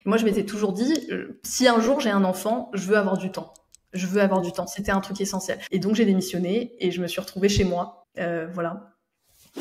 Moi, je m'étais toujours dit, si un jour j'ai un enfant, je veux avoir du temps. Je veux avoir du temps. C'était un truc essentiel. Et donc, j'ai démissionné et je me suis retrouvée chez moi. Voilà.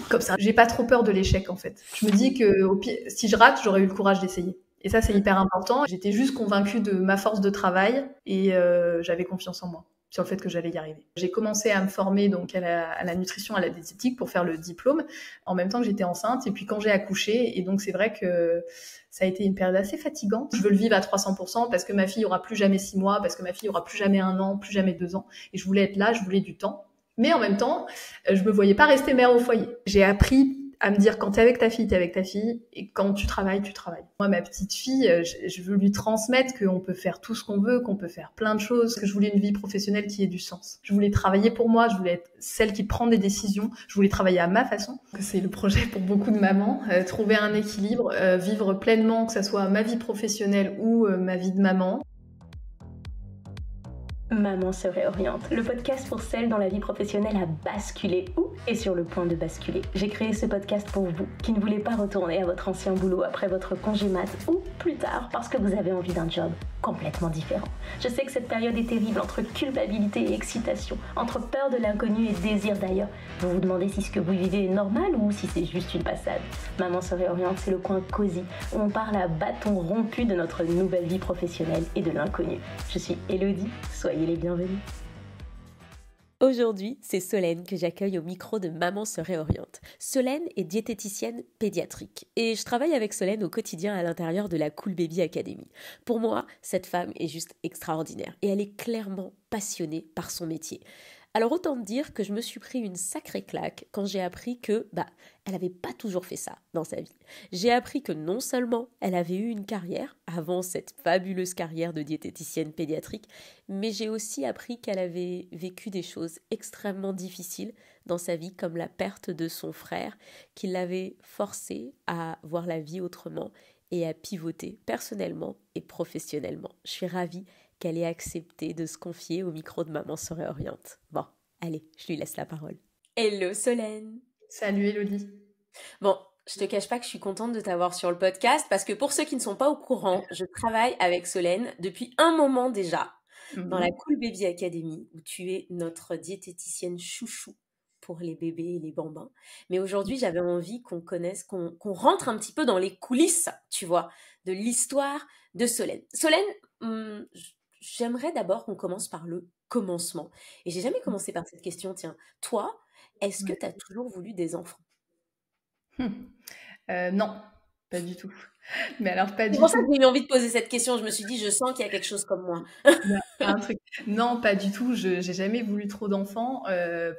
Comme ça. J'ai pas trop peur de l'échec, en fait. Je me dis que au pire, si je rate, j'aurais eu le courage d'essayer. Et ça, c'est hyper important. J'étais juste convaincue de ma force de travail et j'avais confiance en moi sur le fait que j'allais y arriver. J'ai commencé à me former donc à la nutrition, à la diététique pour faire le diplôme en même temps que j'étais enceinte et puis quand j'ai accouché. Et donc, c'est vrai que ça a été une période assez fatigante. Je veux le vivre à 300% parce que ma fille aura plus jamais 6 mois, parce que ma fille aura plus jamais 1 an, plus jamais 2 ans. Et je voulais être là, je voulais du temps. Mais en même temps, je me voyais pas rester mère au foyer. J'ai appris à me dire quand t'es avec ta fille, et quand tu travailles, tu travailles. Moi, ma petite fille, je veux lui transmettre qu'on peut faire tout ce qu'on veut, qu'on peut faire plein de choses, que je voulais une vie professionnelle qui ait du sens. Je voulais travailler pour moi, je voulais être celle qui prend des décisions, je voulais travailler à ma façon. C'est le projet pour beaucoup de mamans, trouver un équilibre, vivre pleinement, que ça soit ma vie professionnelle ou ma vie de maman. Maman se réoriente, le podcast pour celles dont la vie professionnelle a basculé ou est sur le point de basculer. J'ai créé ce podcast pour vous qui ne voulez pas retourner à votre ancien boulot après votre congé mat ou plus tard parce que vous avez envie d'un job complètement différent. Je sais que cette période est terrible entre culpabilité et excitation, entre peur de l'inconnu et désir d'ailleurs. Vous vous demandez si ce que vous vivez est normal ou si c'est juste une passade. Maman se réoriente, c'est le coin cosy où on parle à bâton rompu de notre nouvelle vie professionnelle et de l'inconnu. Je suis Elodie, soyez les bienvenus. Aujourd'hui, c'est Solène que j'accueille au micro de Maman se réoriente. Solène est diététicienne pédiatrique et je travaille avec Solène au quotidien à l'intérieur de la Cool Baby Academy. Pour moi, cette femme est juste extraordinaire et elle est clairement passionnée par son métier. Alors autant dire que je me suis pris une sacrée claque quand j'ai appris que, elle n'avait pas toujours fait ça dans sa vie. J'ai appris que non seulement elle avait eu une carrière avant cette fabuleuse carrière de diététicienne pédiatrique, mais j'ai aussi appris qu'elle avait vécu des choses extrêmement difficiles dans sa vie, comme la perte de son frère, qui l'avait forcée à voir la vie autrement et à pivoter personnellement et professionnellement. Je suis ravie qu'elle ait accepté de se confier au micro de Maman se réoriente. Bon, allez, je lui laisse la parole. Hello Solène. Salut Elodie. Bon, je te cache pas que je suis contente de t'avoir sur le podcast parce que pour ceux qui ne sont pas au courant, je travaille avec Solène depuis un moment déjà dans la Cool Baby Academy où tu es notre diététicienne chouchou pour les bébés et les bambins. Mais aujourd'hui, j'avais envie qu'on connaisse, qu'on rentre un petit peu dans les coulisses, tu vois, de l'histoire de Solène. Solène, j'aimerais d'abord qu'on commence par le commencement. Et j'ai jamais commencé par cette question. Tiens, toi, est-ce que tu as toujours voulu des enfants? Non, pas du tout. Mais alors, pas du tout. C'est pour ça que j'ai eu envie de poser cette question. Je me suis dit, je sens qu'il y a quelque chose comme moi. Un truc. Non, pas du tout. J'ai jamais voulu trop d'enfants.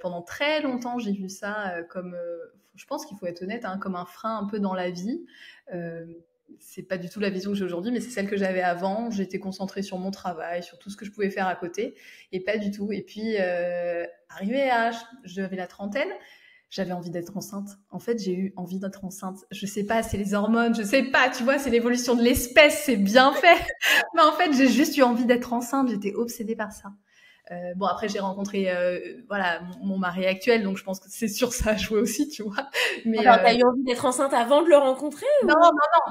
Pendant très longtemps, j'ai vu ça comme, je pense qu'il faut être honnête, comme un frein un peu dans la vie. C'est pas du tout la vision que j'ai aujourd'hui, mais c'est celle que j'avais avant. J'étais concentrée sur mon travail, sur tout ce que je pouvais faire à côté, et pas du tout. Et puis, arrivé à j'avais la trentaine, j'avais envie d'être enceinte. En fait, j'ai eu envie d'être enceinte. Je sais pas, c'est les hormones, je sais pas, tu vois, c'est l'évolution de l'espèce, c'est bien fait. Mais en fait, j'ai juste eu envie d'être enceinte. J'étais obsédée par ça. Bon, après, j'ai rencontré mon mari actuel, donc je pense que c'est sûr ça a joué aussi, tu vois. Mais alors, t'as eu envie d'être enceinte avant de le rencontrer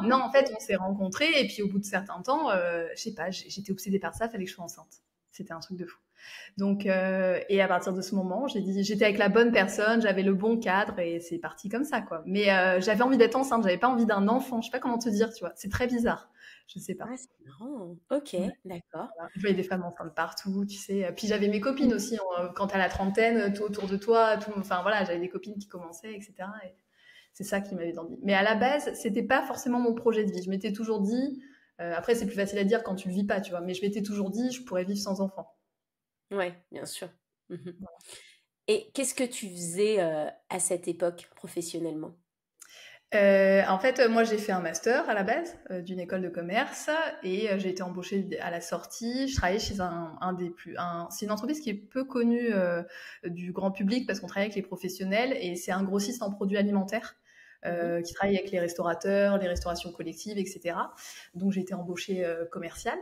non, en fait, on s'est rencontrés et puis au bout de certains temps, je sais pas, j'étais obsédée par ça, fallait que je sois enceinte. C'était un truc de fou. Donc, et à partir de ce moment, j'ai dit, j'étais avec la bonne personne, j'avais le bon cadre et c'est parti comme ça, quoi. Mais j'avais envie d'être enceinte, j'avais pas envie d'un enfant. Je sais pas comment te dire, tu vois. C'est très bizarre. Je sais pas. Ah, c'est marrant. Ok, d'accord. Voilà. Je voyais des femmes enceintes partout, tu sais. Puis j'avais mes copines aussi. Quand t'as la trentaine, tout autour de toi, enfin voilà, j'avais des copines qui commençaient, etc. Et c'est ça qui m'avait donné. Mais à la base, c'était pas forcément mon projet de vie. Je m'étais toujours dit, après c'est plus facile à dire quand tu le vis pas, tu vois. Mais je m'étais toujours dit, je pourrais vivre sans enfant. Ouais, bien sûr. Voilà. Et qu'est-ce que tu faisais à cette époque professionnellement? En fait, moi, j'ai fait un master à la base d'une école de commerce et j'ai été embauchée à la sortie. Je travaillais chez c'est une entreprise qui est peu connue du grand public parce qu'on travaille avec les professionnels et c'est un grossiste en produits alimentaires qui travaille avec les restaurateurs, les restaurations collectives, etc. Donc, j'ai été embauchée commerciale.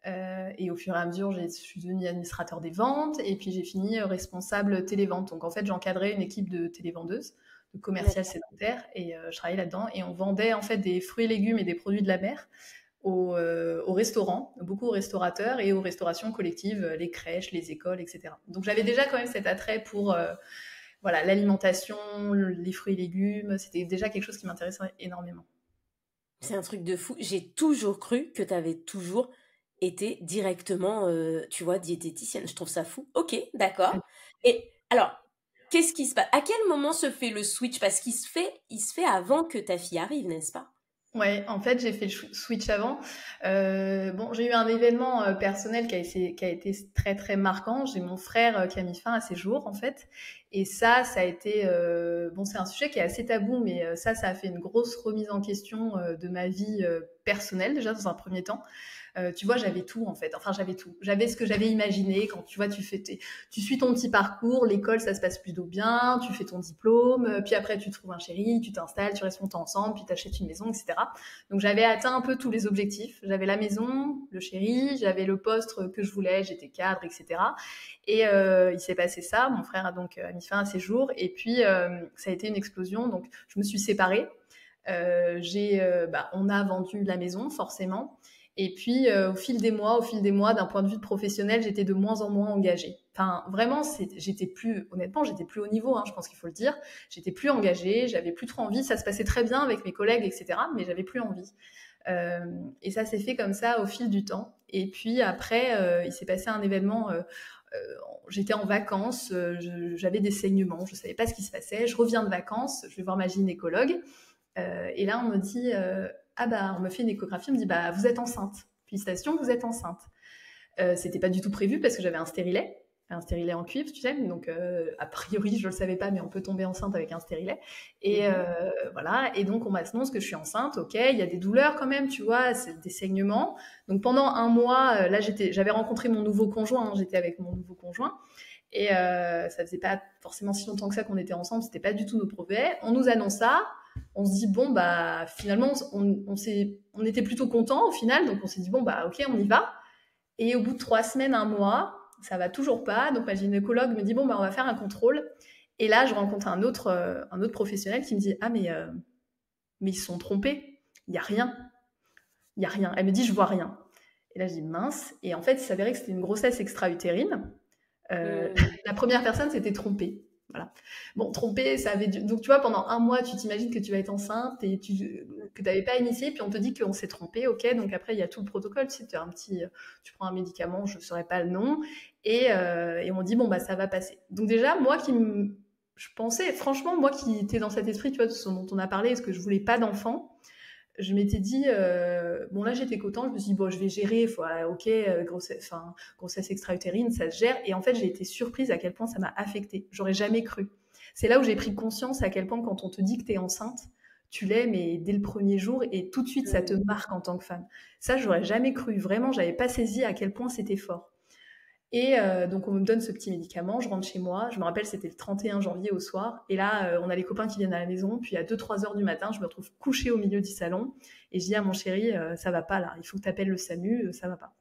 Et au fur et à mesure, je suis devenue administrateur des ventes et puis j'ai fini responsable télévente. Donc, en fait, j'encadrais une équipe de télévendeuses, de commercial sédentaire et je travaillais là-dedans et on vendait en fait des fruits et légumes et des produits de la mer aux restaurants, beaucoup aux restaurateurs et aux restaurations collectives, les crèches, les écoles, etc. Donc j'avais déjà quand même cet attrait pour voilà, l'alimentation, les fruits et légumes. C'était déjà quelque chose qui m'intéressait énormément. C'est un truc de fou. J'ai toujours cru que tu avais toujours été directement, tu vois, diététicienne. Je trouve ça fou. Ok, d'accord. Et alors, qu'est-ce qui se passe? À quel moment se fait le switch? Parce qu'il se fait avant que ta fille arrive, n'est-ce pas? Ouais, en fait, j'ai fait le switch avant. Bon, j'ai eu un événement personnel qui a été très très marquant. J'ai mon frère qui a mis fin à ses jours, en fait. Et ça a été... bon, c'est un sujet qui est assez tabou, mais ça a fait une grosse remise en question de ma vie personnelle, déjà, dans un premier temps. Tu vois, j'avais tout en fait. Enfin, j'avais tout. J'avais ce que j'avais imaginé quand tu vois, tu suis ton petit parcours, l'école, ça se passe plutôt bien, tu fais ton diplôme, puis après tu trouves un chéri, tu t'installes, tu restes longtemps ensemble, puis t'achètes une maison, etc. Donc j'avais atteint un peu tous les objectifs. J'avais la maison, le chéri, j'avais le poste que je voulais, j'étais cadre, etc. Et il s'est passé ça. Mon frère a donc mis fin à ses jours, et puis ça a été une explosion. Donc je me suis séparée. On a vendu la maison, forcément. Et puis, au fil des mois, d'un point de vue professionnel, j'étais de moins en moins engagée. Enfin, vraiment, honnêtement, j'étais plus au niveau, hein, je pense qu'il faut le dire. J'étais plus engagée, j'avais plus trop envie. Ça se passait très bien avec mes collègues, etc., mais j'avais plus envie. Et ça s'est fait comme ça au fil du temps. Et puis après, il s'est passé un événement. J'étais en vacances, j'avais des saignements, je savais pas ce qui se passait. Je reviens de vacances, je vais voir ma gynécologue. Et là, on me dit, on me fait une échographie, on me dit, vous êtes enceinte. Félicitations, vous êtes enceinte. C'était pas du tout prévu parce que j'avais un stérilet en cuivre, tu sais. Donc, a priori, je le savais pas, mais on peut tomber enceinte avec un stérilet. Et voilà. Et donc, on m'annonce que je suis enceinte. Ok, il y a des douleurs quand même, tu vois, c'est des saignements. Donc, pendant un mois, là, j'avais rencontré mon nouveau conjoint. Hein, j'étais avec mon nouveau conjoint. Et ça faisait pas forcément si longtemps que ça qu'on était ensemble. C'était pas du tout nos projets. On nous annonce ça. On se dit finalement on était plutôt contents au final, donc on s'est dit ok, on y va. Et au bout de 3 semaines, un mois, ça va toujours pas. Donc ma gynécologue me dit on va faire un contrôle. Et là je rencontre un autre professionnel qui me dit mais ils se sont trompés, il y a rien. Elle me dit je vois rien. Et là je dis mince. Et en fait il s'avérait que c'était une grossesse extra-utérine. La première personne s'était trompée. Voilà. Bon, trompée, ça avait donc tu vois, pendant un mois, tu t'imagines que tu vas être enceinte et que tu n'avais pas initié, puis on te dit qu'on s'est trompé, ok, donc après il y a tout le protocole, tu prends un médicament, je ne saurais pas le nom, et on dit ça va passer. Donc déjà, je pensais, franchement, moi qui étais dans cet esprit, tu vois, de ce dont on a parlé, est-ce que je voulais pas d'enfant, je m'étais dit, là j'étais contente, je me suis dit, je vais gérer, grossesse extra-utérine, ça se gère. Et en fait, j'ai été surprise à quel point ça m'a affectée. J'aurais jamais cru. C'est là où j'ai pris conscience à quel point quand on te dit que t'es enceinte, tu l'es, mais dès le premier jour, et tout de suite, ça te marque en tant que femme. Ça, j'aurais jamais cru. Vraiment, j'avais pas saisi à quel point c'était fort. Et donc on me donne ce petit médicament, je rentre chez moi, je me rappelle c'était le 31 janvier au soir, et là on a les copains qui viennent à la maison, puis à 2-3 heures du matin, je me retrouve couchée au milieu du salon, et je dis à mon chéri, ça va pas là, il faut que tu appelles le SAMU, ça va pas.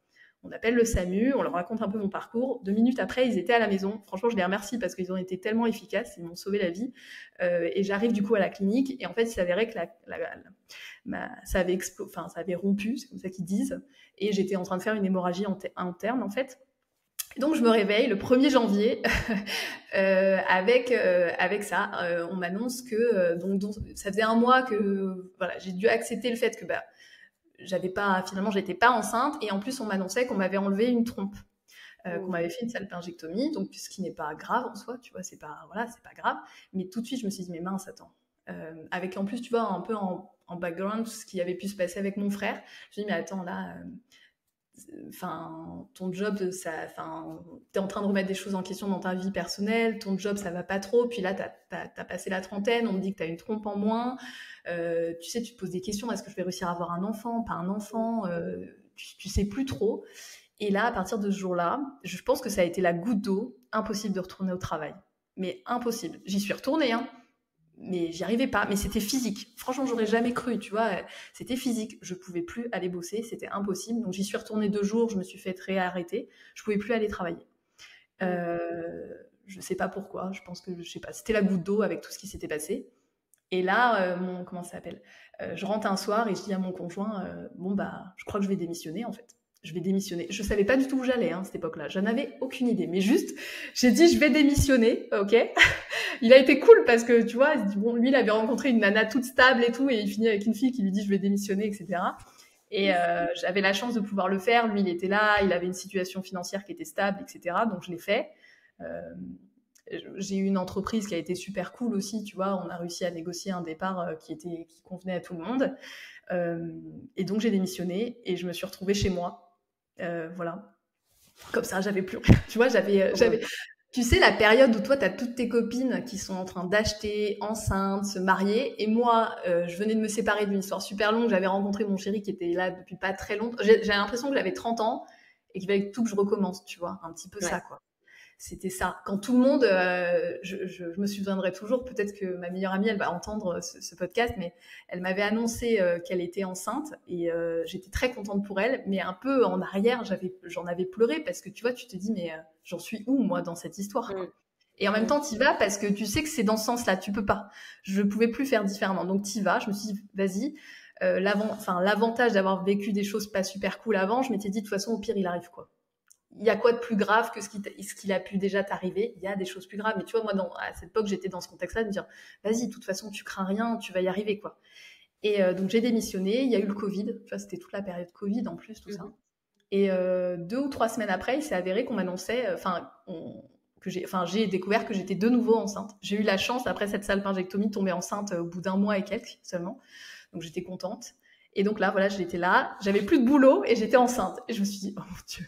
On appelle le SAMU, on leur raconte un peu mon parcours, 2 minutes après ils étaient à la maison, franchement je les remercie parce qu'ils ont été tellement efficaces, ils m'ont sauvé la vie, et j'arrive du coup à la clinique, et en fait il s'avérait que ça avait rompu, c'est comme ça qu'ils disent, et j'étais en train de faire une hémorragie interne en fait. Donc je me réveille le 1er janvier avec ça. On m'annonce que donc ça faisait un mois que j'ai dû accepter le fait que j'étais pas enceinte, et en plus on m'annonçait qu'on m'avait enlevé une trompe, qu'on m'avait fait une salpingectomie, donc ce qui n'est pas grave en soi, tu vois, c'est pas grave. Mais tout de suite je me suis dit mais mince, attends. Avec en plus tu vois un peu en background ce qui avait pu se passer avec mon frère. Je me dis mais attends là. Ton job, t'es en train de remettre des choses en question dans ta vie personnelle, ton job ça va pas trop, puis là t'as passé la trentaine, on me dit que t'as une trompe en moins, tu sais, tu te poses des questions, est-ce que je vais réussir à avoir un enfant, pas un enfant, tu sais plus trop. Et là, à partir de ce jour-là, je pense que ça a été la goutte d'eau, impossible de retourner au travail, mais impossible. J'y suis retournée, mais j'y arrivais pas, mais c'était physique. Franchement, j'aurais jamais cru, tu vois, c'était physique. Je pouvais plus aller bosser, c'était impossible. Donc j'y suis retournée 2 jours, je me suis fait réarrêter. Je pouvais plus aller travailler. Je sais pas pourquoi, je pense que, je sais pas, c'était la goutte d'eau avec tout ce qui s'était passé. Et là, comment ça s'appelle je rentre un soir et je dis à mon conjoint, je crois que je vais démissionner en fait. Je vais démissionner. Je savais pas du tout où j'allais à cette époque-là. Je n'avais aucune idée. Mais juste, j'ai dit, je vais démissionner, ok. Il a été cool parce que, tu vois, lui, il avait rencontré une nana toute stable et tout, et il finit avec une fille qui lui dit, je vais démissionner, etc. Et j'avais la chance de pouvoir le faire. Lui, il était là, il avait une situation financière qui était stable, etc. Donc, je l'ai fait. J'ai eu une entreprise qui a été super cool aussi, tu vois. On a réussi à négocier un départ qui convenait à tout le monde. Et donc, j'ai démissionné et je me suis retrouvée chez moi. Voilà. Comme ça, j'avais plus rien. Tu vois, tu sais, la période où toi, tu as toutes tes copines qui sont en train d'acheter, enceintes, se marier. Et moi, je venais de me séparer d'une histoire super longue. J'avais rencontré mon chéri qui était là depuis pas très longtemps. J'ai l'impression que j'avais 30 ans et qu'il fallait tout que je recommence, tu vois. Un petit peu ça, quoi. C'était ça. Quand tout le monde, je me souviendrai toujours, peut-être que ma meilleure amie, elle va entendre ce podcast, mais elle m'avait annoncé qu'elle était enceinte et j'étais très contente pour elle, mais un peu en arrière, j'en avais pleuré parce que tu vois, tu te dis, mais j'en suis où, moi, dans cette histoire, quoi. Et en même temps, t'y vas parce que tu sais que c'est dans ce sens-là, tu peux pas. Je pouvais plus faire différemment. Donc t'y vas, je me suis dit, vas-y. L'avantage d'avoir vécu des choses pas super cool avant, je m'étais dit, de toute façon, au pire, il arrive, quoi. Il y a quoi de plus grave que ce qu'il a pu déjà t'arriver? Il y a des choses plus graves. Mais tu vois, moi, à cette époque, j'étais dans ce contexte-là de me dire, vas-y, de toute façon, tu crains rien, tu vas y arriver, quoi. Et donc, j'ai démissionné. Il y a eu le Covid. Tu vois, c'était toute la période Covid, en plus, tout ça. Et 2 ou 3 semaines après, il s'est avéré qu'on m'annonçait, j'ai découvert que j'étais de nouveau enceinte. J'ai eu la chance, après cette salpingectomie, de tomber enceinte au bout d'1 mois et quelques seulement. Donc, j'étais contente. Et donc là, voilà, j'étais là. J'avais plus de boulot et j'étais enceinte. Et je me suis dit, oh mon Dieu.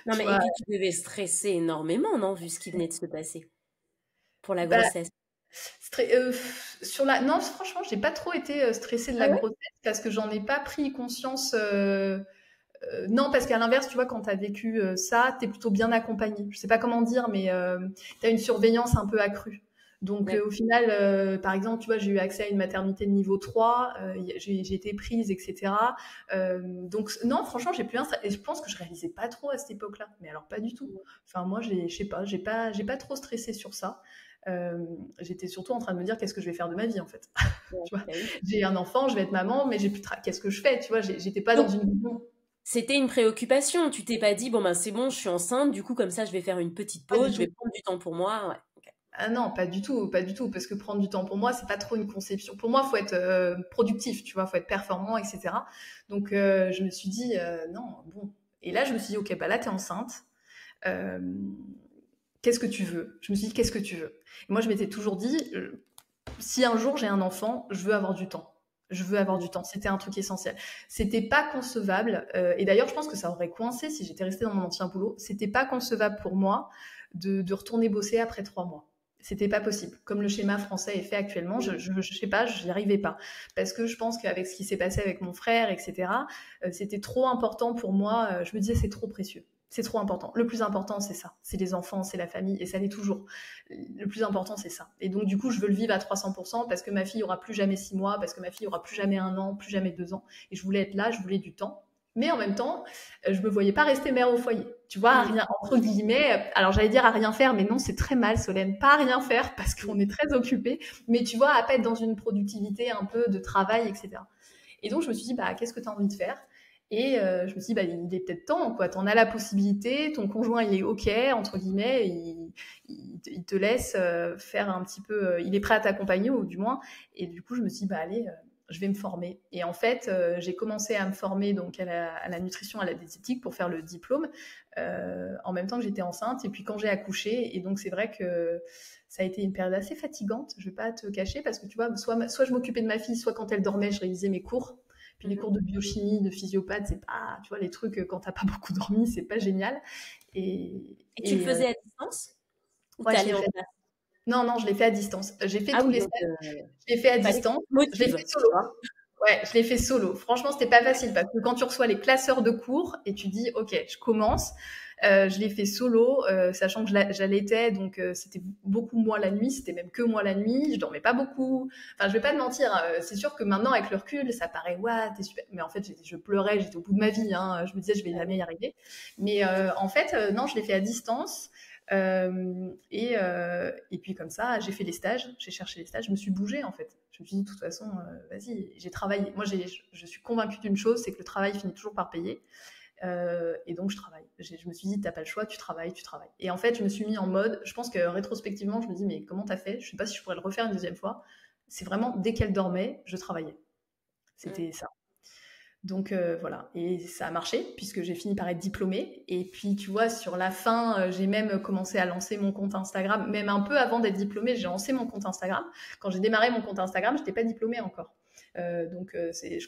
Non, mais et puis tu devais stresser énormément, non, vu ce qui venait de se passer pour la grossesse. Non, franchement, j'ai pas trop été stressée de la grossesse parce que j'en ai pas pris conscience. Non, parce qu'à l'inverse, tu vois, quand t'as vécu ça, t'es plutôt bien accompagnée. Je sais pas comment dire, mais t'as une surveillance un peu accrue. Donc, au final, par exemple, tu vois, j'ai eu accès à une maternité de niveau 3, j'ai été prise, etc. Donc, non, franchement, j'ai plus et je pense que je réalisais pas trop à cette époque-là. Mais alors, pas du tout. Enfin, moi, je sais pas, j'ai pas trop stressé sur ça. J'étais surtout en train de me dire qu'est-ce que je vais faire de ma vie, en fait. Tu vois, j'ai un enfant, je vais être maman, mais j'ai plus qu'est-ce que je fais, tu vois, j'étais pas dans une vision. C'était une préoccupation. Tu t'es pas dit, bon, ben, c'est bon, je suis enceinte, du coup, comme ça, je vais faire une petite pause, je vais prendre du temps pour moi. Ouais. Okay. Ah non, pas du tout, parce que prendre du temps pour moi, c'est pas trop une conception. Pour moi, faut être productif, tu vois, faut être performant, etc. Donc, je me suis dit, non, bon. Et là, je me suis dit, ok, bah là, t'es enceinte. Qu'est-ce que tu veux? Je me suis dit, qu'est-ce que tu veux? Et moi, je m'étais toujours dit, si un jour j'ai un enfant, je veux avoir du temps. Je veux avoir du temps. C'était un truc essentiel. C'était pas concevable. Et d'ailleurs, je pense que ça aurait coincé si j'étais restée dans mon ancien boulot. C'était pas concevable pour moi de retourner bosser après 3 mois. C'était pas possible. Comme le schéma français est fait actuellement, je sais pas, j'y arrivais pas. Parce que je pense qu'avec ce qui s'est passé avec mon frère, etc., c'était trop important pour moi. Je me disais, c'est trop précieux. C'est trop important. Le plus important, c'est ça. C'est les enfants, c'est la famille, et ça l'est toujours. Le plus important, c'est ça. Et donc, du coup, je veux le vivre à 300% parce que ma fille aura plus jamais 6 mois, parce que ma fille aura plus jamais 1 an, plus jamais 2 ans. Et je voulais être là, je voulais du temps. Mais en même temps, je me voyais pas rester mère au foyer. Tu vois, à rien, entre guillemets. Alors, j'allais dire à rien faire, mais non, c'est très mal, Solène. Pas à rien faire parce qu'on est très occupés. Mais tu vois, à pas être dans une productivité un peu de travail, etc. Et donc, je me suis dit, bah, qu'est-ce que tu as envie de faire? Et je me suis dit, bah, il est peut-être temps, quoi. T'en as la possibilité, ton conjoint, il est OK, entre guillemets, il te laisse faire un petit peu, il est prêt à t'accompagner, ou du moins. Et du coup, je me suis dit, bah, allez, je vais me former. Et en fait, j'ai commencé à me former donc à la nutrition, à la diététique pour faire le diplôme, en même temps que j'étais enceinte. Et puis quand j'ai accouché, et donc c'est vrai que ça a été une période assez fatigante, je vais pas te cacher, parce que tu vois, soit je m'occupais de ma fille, soit quand elle dormait, je révisais mes cours. Puis les cours de biochimie, de physiopathe, c'est pas, tu vois, les trucs, quand t'as pas beaucoup dormi, c'est pas génial. Et tu le faisais à distance? Ou ouais, Non, je l'ai fait à distance. J'ai fait tous les stages. Je l'ai fait à distance. Je l'ai fait solo. Ouais, je l'ai fait solo. Franchement, c'était pas facile parce que quand tu reçois les classeurs de cours et tu dis, OK, je commence, je l'ai fait solo, sachant que j'allaitais, donc c'était beaucoup moi la nuit, c'était même que moi la nuit, je dormais pas beaucoup. Enfin, je vais pas te mentir, c'est sûr que maintenant, avec le recul, ça paraît, ouais, t'es super. Mais en fait, je pleurais, j'étais au bout de ma vie, hein. Je me disais, je vais jamais y arriver. Mais en fait, non, je l'ai fait à distance. Et puis comme ça, j'ai fait les stages, j'ai cherché les stages, je me suis bougée en fait. Je me suis dit, de toute façon, vas-y, j'ai travaillé. Moi, je suis convaincue d'une chose, c'est que le travail finit toujours par payer. Et donc, je travaille. Je me suis dit, t'as pas le choix, tu travailles. Et en fait, je me suis mis en mode, je pense que rétrospectivement, je me dis, mais comment t'as fait? Je sais pas si je pourrais le refaire une deuxième fois. C'est vraiment, dès qu'elle dormait, je travaillais. C'était ça. Donc voilà, et ça a marché puisque j'ai fini par être diplômée. Et puis tu vois, sur la fin, j'ai même commencé à lancer mon compte Instagram. Même un peu avant d'être diplômée, j'ai lancé mon compte Instagram. Quand j'ai démarré mon compte Instagram, je n'étais pas diplômée encore. Je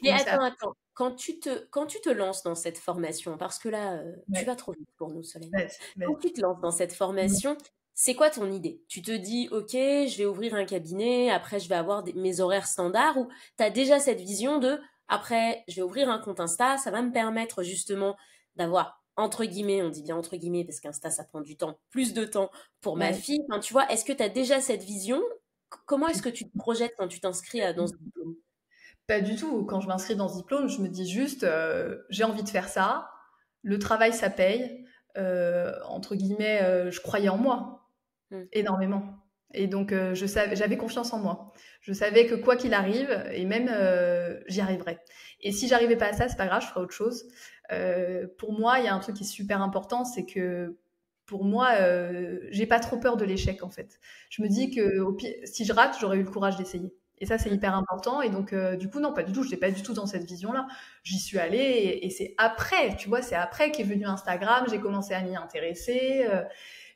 Mais commençais attends. Quand tu te lances dans cette formation, parce que là, tu Ouais. vas trop vite pour nous, Solène. Ouais. Quand tu te lances dans cette formation, c'est quoi ton idée? Tu te dis, ok, je vais ouvrir un cabinet, après je vais avoir mes horaires standards, ou tu as déjà cette vision de, après je vais ouvrir un compte Insta, ça va me permettre justement d'avoir, entre guillemets, on dit bien entre guillemets, parce qu'Insta ça prend du temps, plus de temps pour ma fille. Enfin, tu vois, est-ce que tu as déjà cette vision? Comment est-ce que tu te projettes quand tu t'inscris dans ce diplôme? Pas du tout. Quand je m'inscris dans ce diplôme, je me dis juste, j'ai envie de faire ça. Le travail, ça paye. Entre guillemets, je croyais en moi énormément. Et donc, j'avais confiance en moi. Je savais que quoi qu'il arrive, et même j'y arriverais. Et si j'arrivais pas à ça, c'est pas grave, je ferai autre chose. Pour moi, il y a un truc qui est super important, c'est que pour moi, j'ai pas trop peur de l'échec en fait. Je me dis que au pire, si je rate, j'aurais eu le courage d'essayer. Et ça, c'est hyper important. Et donc, du coup, non, pas du tout. Je n'étais pas du tout dans cette vision-là. J'y suis allée et c'est après, tu vois, c'est après qu'est venu Instagram. J'ai commencé à m'y intéresser.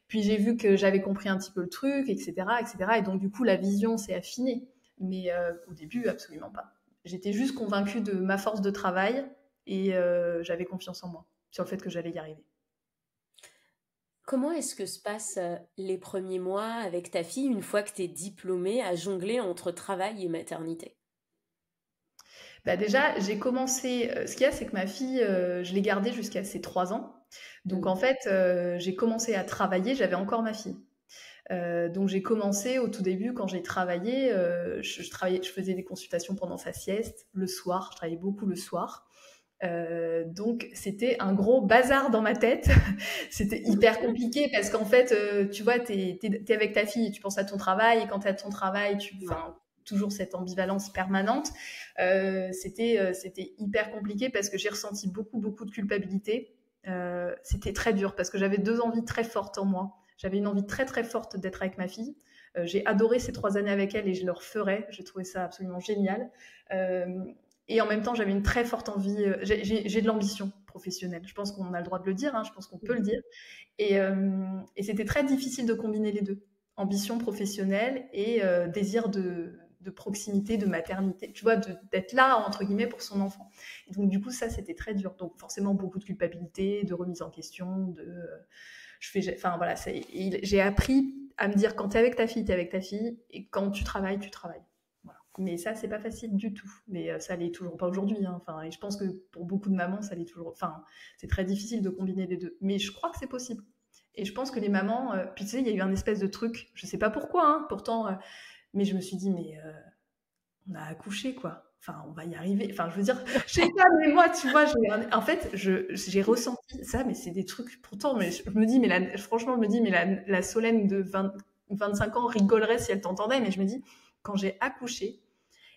Puis j'ai vu que j'avais compris un petit peu le truc, etc., etc. Et donc, du coup, la vision s'est affinée. Mais au début, absolument pas. J'étais juste convaincue de ma force de travail et j'avais confiance en moi sur le fait que j'allais y arriver. Comment est-ce que se passent les premiers mois avec ta fille une fois que tu es diplômée à jongler entre travail et maternité? Bah déjà, j'ai commencé. Ce qu'il y a, c'est que ma fille, je l'ai gardée jusqu'à ses 3 ans. Donc en fait, j'ai commencé à travailler, j'avais encore ma fille. Donc j'ai commencé au tout début quand j'ai travaillé, je faisais des consultations pendant sa sieste, le soir, je travaillais beaucoup le soir. Donc c'était un gros bazar dans ma tête. C'était hyper compliqué parce qu'en fait, tu vois, t'es avec ta fille et tu penses à ton travail, et quand t'es à ton travail, toujours cette ambivalence permanente. C'était hyper compliqué parce que j'ai ressenti beaucoup de culpabilité. C'était très dur parce que j'avais 2 envies très fortes en moi. J'avais une envie très très forte d'être avec ma fille. J'ai adoré ces 3 années avec elle et je le referais. J'ai trouvé ça absolument génial. Et en même temps, j'avais une très forte envie. J'ai de l'ambition professionnelle. Je pense qu'on a le droit de le dire. Je pense qu'on peut le dire. Et c'était très difficile de combiner les deux. Ambition professionnelle et désir de proximité, de maternité. Tu vois, d'être là, entre guillemets, pour son enfant. Et donc, du coup, ça, c'était très dur. Donc, forcément, beaucoup de culpabilité, de remise en question, enfin, voilà. J'ai appris à me dire, quand t'es avec ta fille, t'es avec ta fille. Et quand tu travailles, tu travailles. Mais ça, c'est pas facile du tout. Mais ça l'est toujours pas aujourd'hui. Enfin, et je pense que pour beaucoup de mamans, ça l'est toujours. Enfin, c'est très difficile de combiner les deux. Mais je crois que c'est possible. Et je pense que les mamans. Puis tu sais, il y a eu un espèce de truc. Je sais pas pourquoi, pourtant. Mais je me suis dit, mais on a accouché, quoi. Enfin, on va y arriver. Enfin, je veux dire, je sais pas, mais moi, tu vois, en fait, j'ai ressenti ça, mais c'est des trucs. Pourtant, mais je me dis, franchement, je me dis, mais la Solène de 25 ans rigolerait si elle t'entendait. Mais je me dis, quand j'ai accouché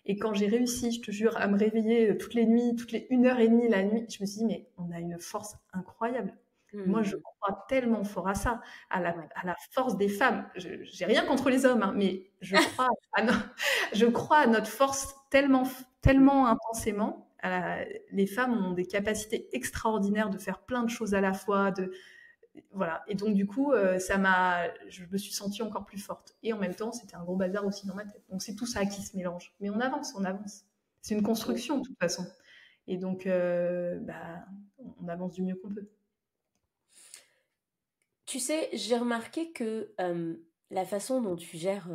et quand j'ai réussi, je te jure, à me réveiller toutes les nuits, toutes les 1h30 la nuit, je me suis dit, mais on a une force incroyable. Moi, je crois tellement fort à ça, à la force des femmes. J'ai rien contre les hommes, mais je crois à notre force tellement intensément. Les femmes ont des capacités extraordinaires de faire plein de choses à la fois, voilà. Et donc, du coup, je me suis sentie encore plus forte. Et en même temps, c'était un gros bazar aussi dans ma tête. Donc, c'est tout ça qui se mélange. Mais on avance. C'est une construction, de toute façon. Et donc, on avance du mieux qu'on peut. Tu sais, j'ai remarqué que la façon dont tu gères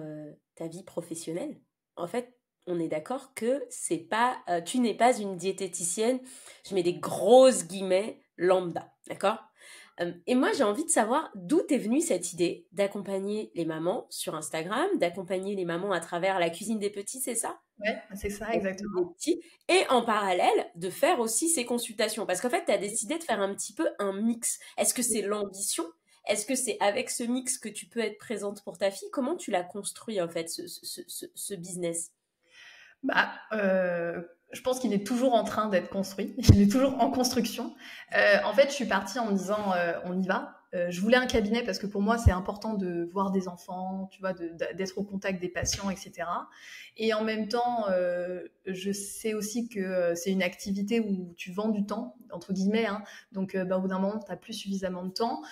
ta vie professionnelle, en fait, on est d'accord que tu n'es pas une diététicienne, je mets des grosses guillemets, lambda, d'accord? Et moi, j'ai envie de savoir d'où t'es venue cette idée d'accompagner les mamans sur Instagram, d'accompagner les mamans à travers la cuisine des petits, c'est ça? Ouais, c'est ça, exactement. Et en parallèle, de faire aussi ces consultations. Parce qu'en fait, tu as décidé de faire un petit peu un mix. Est-ce que c'est l'ambition? Est-ce que c'est avec ce mix que tu peux être présente pour ta fille? Comment tu l'as construit, en fait, ce business? Bah, je pense qu'il est toujours en train d'être construit. Il est toujours en construction. En fait, je suis partie en me disant, on y va. Je voulais un cabinet parce que pour moi, c'est important de voir des enfants, tu vois, d'être au contact des patients, etc. Et en même temps, je sais aussi que c'est une activité où tu vends du temps, entre guillemets. Hein. Donc, au bout d'un moment, tu n'as plus suffisamment de temps.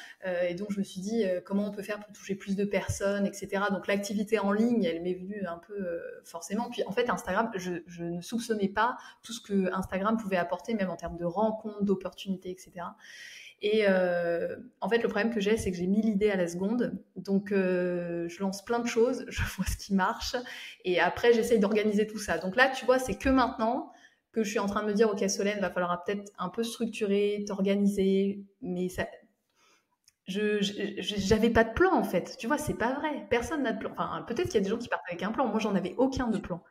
Et donc, je me suis dit, comment on peut faire pour toucher plus de personnes, etc. Donc, l'activité en ligne, elle m'est venue un peu forcément. Puis, en fait, Instagram, je ne soupçonnais pas tout ce que Instagram pouvait apporter, même en termes de rencontres, d'opportunités, etc. Et en fait, le problème que j'ai, c'est que j'ai mis l'idée à la seconde. Donc, je lance plein de choses, je vois ce qui marche. Et après, j'essaye d'organiser tout ça. Donc là, tu vois, c'est que maintenant que je suis en train de me dire, OK, Solène, va falloir peut-être un peu structurer, t'organiser. Mais ça, j'avais pas de plan, en fait. Tu vois, c'est pas vrai. Personne n'a de plan. Enfin, peut-être qu'il y a des gens qui partent avec un plan. Moi, j'en avais aucun de plan.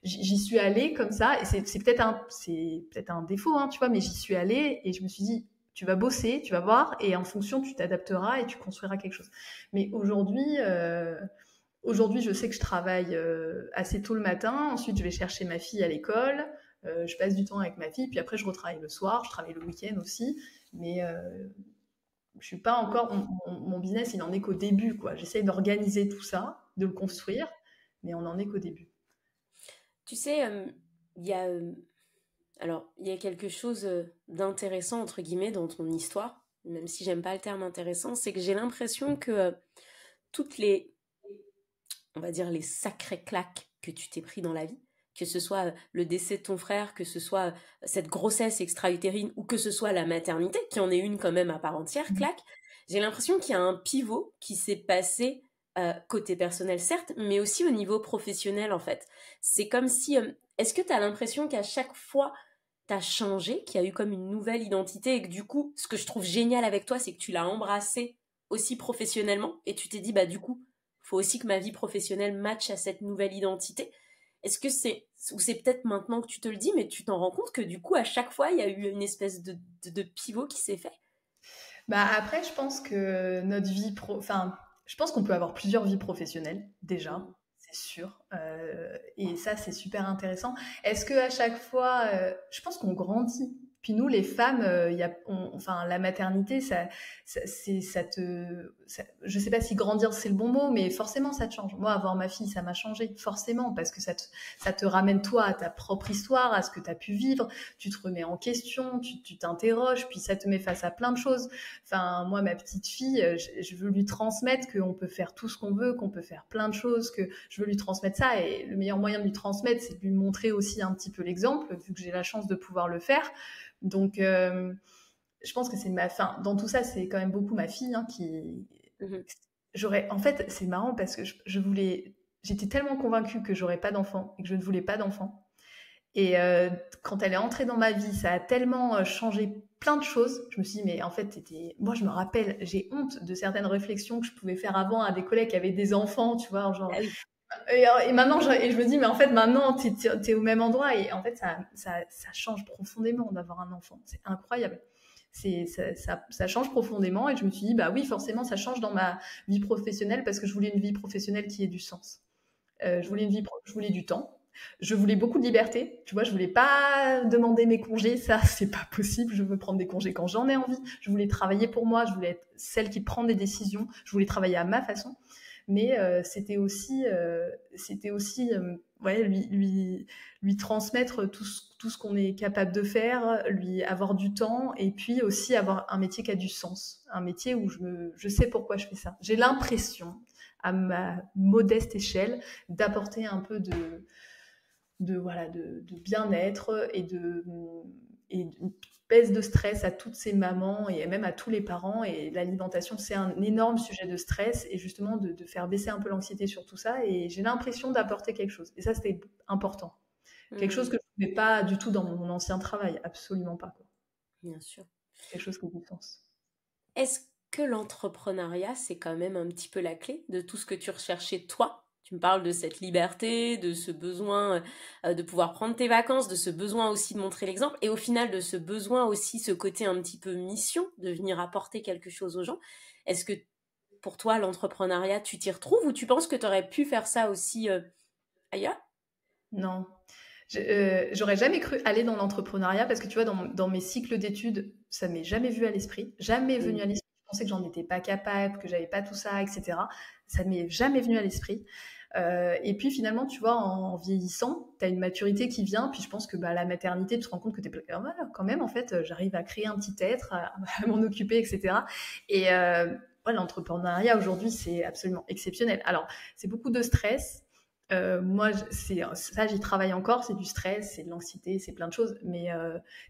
J'y suis allée comme ça. Et c'est peut-être un défaut, hein, tu vois, mais j'y suis allée et je me suis dit, tu vas bosser, tu vas voir, et en fonction, tu t'adapteras et tu construiras quelque chose. Mais aujourd'hui, je sais que je travaille assez tôt le matin. Ensuite, je vais chercher ma fille à l'école. Je passe du temps avec ma fille. Puis après, je retravaille le soir. Je travaille le week-end aussi. Mais je suis pas encore... Mon business, il en est qu'au début, quoi. J'essaie d'organiser tout ça, de le construire, mais on en est qu'au début. Tu sais, il y a... alors, il y a quelque chose d'intéressant, entre guillemets, dans ton histoire, même si j'aime pas le terme intéressant, c'est que j'ai l'impression que toutes les, on va dire, les sacrées claques que tu t'es pris dans la vie, que ce soit le décès de ton frère, que ce soit cette grossesse extra-utérine, ou que ce soit la maternité, qui en est une quand même à part entière, claque, j'ai l'impression qu'il y a un pivot qui s'est passé côté personnel, certes, mais aussi au niveau professionnel, en fait. C'est comme si... est-ce que tu as l'impression qu'à chaque fois, tu as changé, qu'il y a eu comme une nouvelle identité et que du coup, ce que je trouve génial avec toi, c'est que tu l'as embrassé aussi professionnellement et tu t'es dit, bah du coup, faut aussi que ma vie professionnelle matche à cette nouvelle identité. Est-ce que ou c'est peut-être maintenant que tu te le dis, mais tu t'en rends compte que du coup, à chaque fois, il y a eu une espèce de pivot qui s'est fait? Bah après, je pense que notre vie enfin, je pense qu'on peut avoir plusieurs vies professionnelles déjà, c'est sûr. Et ça, c'est super intéressant. Est-ce que à chaque fois, je pense qu'on grandit. Puis nous, les femmes, enfin, la maternité, je sais pas si grandir c'est le bon mot, mais forcément ça te change. Moi, avoir ma fille, ça m'a changé, forcément, parce que ça te ramène toi à ta propre histoire, à ce que tu as pu vivre. Tu te remets en question, tu t'interroges, puis ça te met face à plein de choses. Enfin, moi, ma petite fille, je veux lui transmettre qu'on peut faire tout ce qu'on veut, qu'on peut faire plein de choses, que je veux lui transmettre ça. Et le meilleur moyen de lui transmettre, c'est de lui montrer aussi un petit peu l'exemple, vu que j'ai la chance de pouvoir le faire. Donc, je pense que c'est fin, dans tout ça, c'est quand même beaucoup ma fille hein, qui... En fait, c'est marrant parce que j'étais tellement convaincue que j'aurais pas d'enfant et que je ne voulais pas d'enfant. Et quand elle est entrée dans ma vie, ça a tellement changé plein de choses. Je me suis dit, mais en fait, moi, je me rappelle, j'ai honte de certaines réflexions que je pouvais faire avant à des collègues qui avaient des enfants, tu vois, genre... Ah oui. Et maintenant, je me dis, mais en fait, maintenant, t'es au même endroit. Et en fait, ça change profondément d'avoir un enfant. C'est incroyable. Ça change profondément. Et je me suis dit, bah oui, forcément, ça change dans ma vie professionnelle parce que je voulais une vie professionnelle qui ait du sens. Je voulais du temps. Je voulais beaucoup de liberté. Tu vois, je voulais pas demander mes congés. Ça, c'est pas possible. Je veux prendre des congés quand j'en ai envie. Je voulais travailler pour moi. Je voulais être celle qui prend des décisions. Je voulais travailler à ma façon. Mais c'était aussi ouais, lui transmettre tout ce qu'on est capable de faire, lui avoir du temps et puis aussi avoir un métier qui a du sens, un métier où je sais pourquoi je fais ça. J'ai l'impression, à ma modeste échelle, d'apporter un peu de bien-être et une baisse de stress à toutes ces mamans et même à tous les parents. Et l'alimentation, c'est un énorme sujet de stress et justement de faire baisser un peu l'anxiété sur tout ça. Et j'ai l'impression d'apporter quelque chose. Et ça, c'était important. Quelque chose que je ne trouvais pas du tout dans mon ancien travail. Absolument pas, quoi. Bien sûr. Quelque chose qui a du sens. Est-ce que l'entrepreneuriat, c'est quand même un petit peu la clé de tout ce que tu recherchais toi? Tu me parles de cette liberté, de ce besoin de pouvoir prendre tes vacances, de ce besoin aussi de montrer l'exemple, et au final de ce besoin aussi, ce côté un petit peu mission, de venir apporter quelque chose aux gens. Est-ce que pour toi, l'entrepreneuriat, tu t'y retrouves ou tu penses que tu aurais pu faire ça aussi ailleurs? Non. J'aurais jamais cru aller dans l'entrepreneuriat parce que tu vois, dans mes cycles d'études, ça m'est jamais venu à l'esprit. Jamais venu à l'esprit. Je pensais que j'en étais pas capable, que j'avais pas tout ça, etc. Ça m'est jamais venu à l'esprit. Et puis finalement, tu vois, en vieillissant, tu as une maturité qui vient. Puis je pense que la maternité, tu te rends compte que tu es voilà, quand même, en fait, j'arrive à créer un petit être, à m'en occuper, etc. Et l'entrepreneuriat aujourd'hui, c'est absolument exceptionnel. Alors, c'est beaucoup de stress. Moi, ça, j'y travaille encore. C'est du stress, c'est de l'anxiété, c'est plein de choses. Mais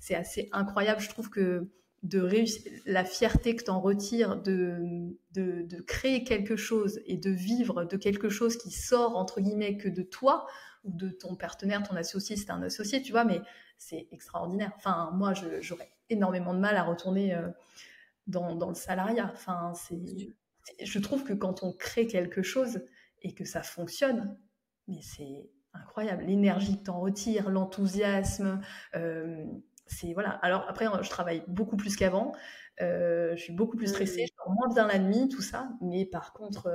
c'est assez incroyable. Je trouve que de réussir, la fierté que tu en retires de créer quelque chose et de vivre de quelque chose qui sort, entre guillemets, que de toi ou de ton partenaire, ton associé, c'est un associé, tu vois, mais c'est extraordinaire. Enfin, moi, j'aurais énormément de mal à retourner dans le salariat. Enfin, je trouve que quand on crée quelque chose et que ça fonctionne, mais c'est incroyable. L'énergie que tu en retires, l'enthousiasme... voilà. Alors après, je travaille beaucoup plus qu'avant. Je suis beaucoup plus stressée, je dors moins bien la nuit, tout ça. Mais par contre,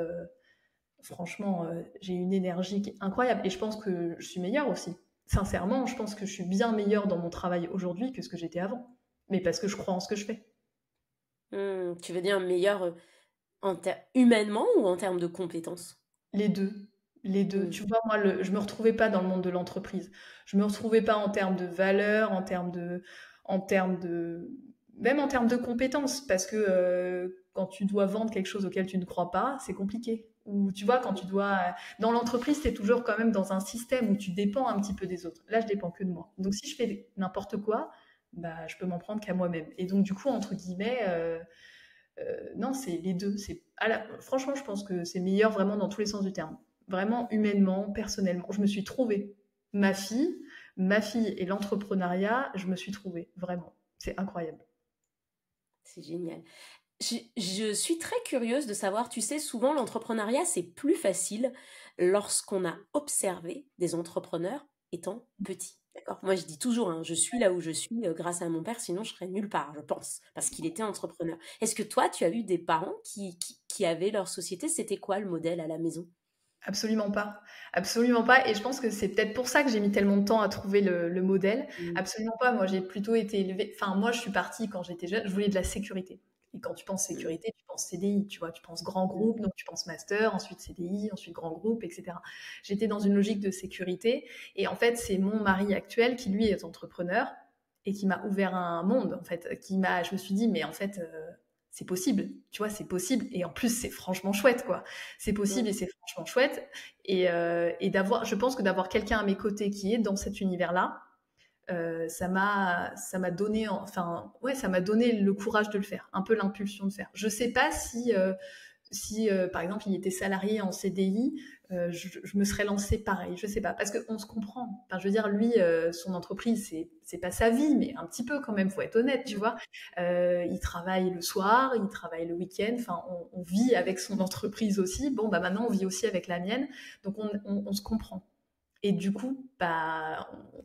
franchement, j'ai une énergie qui est incroyable. Et je pense que je suis meilleure aussi. Sincèrement, je pense que je suis bien meilleure dans mon travail aujourd'hui que ce que j'étais avant. Mais parce que je crois en ce que je fais. Tu veux dire meilleure humainement ou en termes de compétences? Les deux. Les deux. Tu vois, moi, je me retrouvais pas dans le monde de l'entreprise. Je me retrouvais pas en termes de valeur, même en termes de compétences, parce que quand tu dois vendre quelque chose auquel tu ne crois pas, c'est compliqué. Ou tu vois, quand tu dois... Dans l'entreprise, tu es toujours quand même dans un système où tu dépends un petit peu des autres. Là, je dépends que de moi. Donc, si je fais n'importe quoi, je peux m'en prendre qu'à moi-même. Et donc, du coup, entre guillemets... non, c'est les deux. Franchement, je pense que c'est meilleur vraiment dans tous les sens du terme. Vraiment humainement, personnellement. Je me suis trouvée. Ma fille et l'entrepreneuriat, je me suis trouvée. Vraiment. C'est incroyable. C'est génial. Je suis très curieuse de savoir, tu sais, souvent l'entrepreneuriat, c'est plus facile lorsqu'on a observé des entrepreneurs étant petits. D'accord ? Moi, je dis toujours, je suis là où je suis grâce à mon père, sinon je serais nulle part, je pense, parce qu'il était entrepreneur. Est-ce que toi, tu as eu des parents qui avaient leur société ? C'était quoi le modèle à la maison ? Absolument pas. Absolument pas. Et je pense que c'est peut-être pour ça que j'ai mis tellement de temps à trouver le modèle. Absolument pas. Moi, j'ai plutôt été élevée... Enfin, moi, je suis partie quand j'étais jeune, je voulais de la sécurité. Et quand tu penses sécurité, tu penses CDI, tu vois, tu penses grand groupe, donc tu penses master, ensuite CDI, ensuite grand groupe, etc. J'étais dans une logique de sécurité. Et en fait, c'est mon mari actuel qui, lui, est entrepreneur et qui m'a ouvert un monde, en fait. Je me suis dit, mais en fait... c'est possible, tu vois, c'est possible. Et en plus, c'est franchement chouette, quoi. C'est possible et c'est franchement chouette. Et je pense que d'avoir quelqu'un à mes côtés qui est dans cet univers-là, ça m'a donné, ça m'a donné le courage de le faire, un peu l'impulsion de faire. Je sais pas si par exemple, il était salarié en CDI, je me serais lancée pareil, je sais pas, parce qu'on se comprend. Enfin, je veux dire, lui, son entreprise, c'est pas sa vie, mais un petit peu quand même, faut être honnête, tu vois. Il travaille le soir, il travaille le week-end, enfin, on vit avec son entreprise aussi. Bon, maintenant, on vit aussi avec la mienne, donc on se comprend. Et du coup,